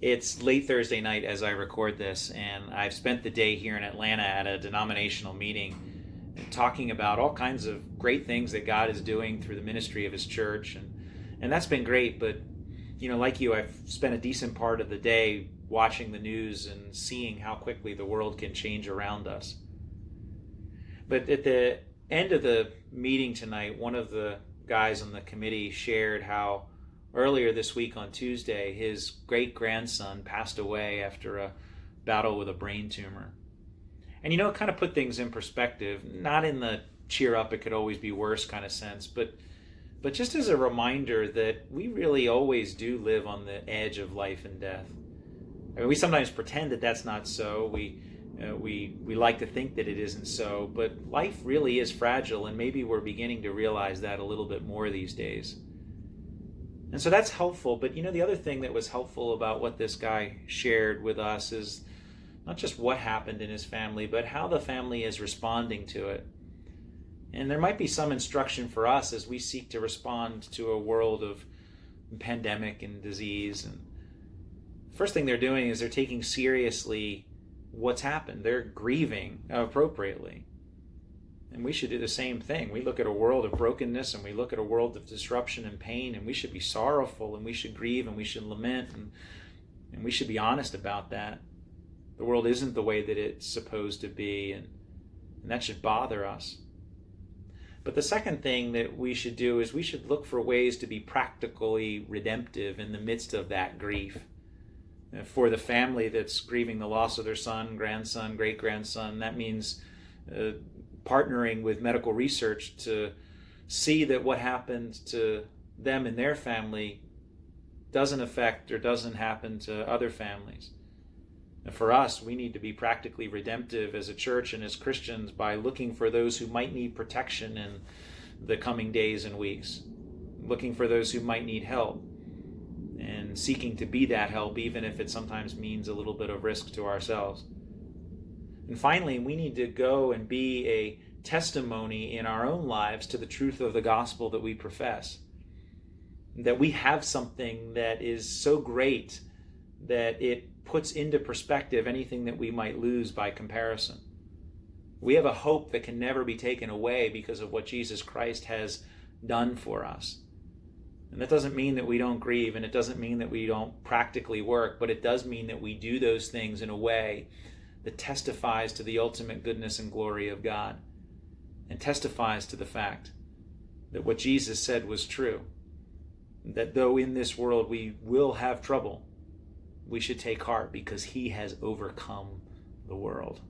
It's late Thursday night as I record this, and I've spent the day here in Atlanta at a denominational meeting talking about all kinds of great things that God is doing through the ministry of His church, and that's been great. But like you, I've spent a decent part of the day watching the news and seeing how quickly the world can change around us. But at the end of the meeting tonight, one of the guys on the committee shared how earlier this week on Tuesday, his great-grandson passed away after a battle with a brain tumor. And it kind of put things in perspective, not in the cheer up, it could always be worse kind of sense, but just as a reminder that we really always do live on the edge of life and death. I mean, we sometimes pretend that that's not so. We like to think that it isn't so, but life really is fragile, and maybe we're beginning to realize that a little bit more these days. And so that's helpful, but the other thing that was helpful about what this guy shared with us is not just what happened in his family, but how the family is responding to it. And there might be some instruction for us as we seek to respond to a world of pandemic and disease. And the first thing they're doing is they're taking seriously what's happened. They're grieving appropriately. And we should do the same thing. We look at a world of brokenness, and we look at a world of disruption and pain, and we should be sorrowful, and we should grieve, and we should lament, and we should be honest about that. The world isn't the way that it's supposed to be, and that should bother us. But the second thing that we should do is we should look for ways to be practically redemptive in the midst of that grief. For the family that's grieving the loss of their son, grandson, great-grandson, that means partnering with medical research to see that what happened to them and their family doesn't affect or doesn't happen to other families. And for us, we need to be practically redemptive as a church and as Christians by looking for those who might need protection in the coming days and weeks, looking for those who might need help, and seeking to be that help, even if it sometimes means a little bit of risk to ourselves. And finally, we need to go and be a testimony in our own lives to the truth of the gospel that we profess. That we have something that is so great that it puts into perspective anything that we might lose by comparison. We have a hope that can never be taken away because of what Jesus Christ has done for us. And that doesn't mean that we don't grieve, and it doesn't mean that we don't practically work, but it does mean that we do those things in a way that testifies to the ultimate goodness and glory of God, and testifies to the fact that what Jesus said was true, that though in this world we will have trouble, we should take heart because He has overcome the world.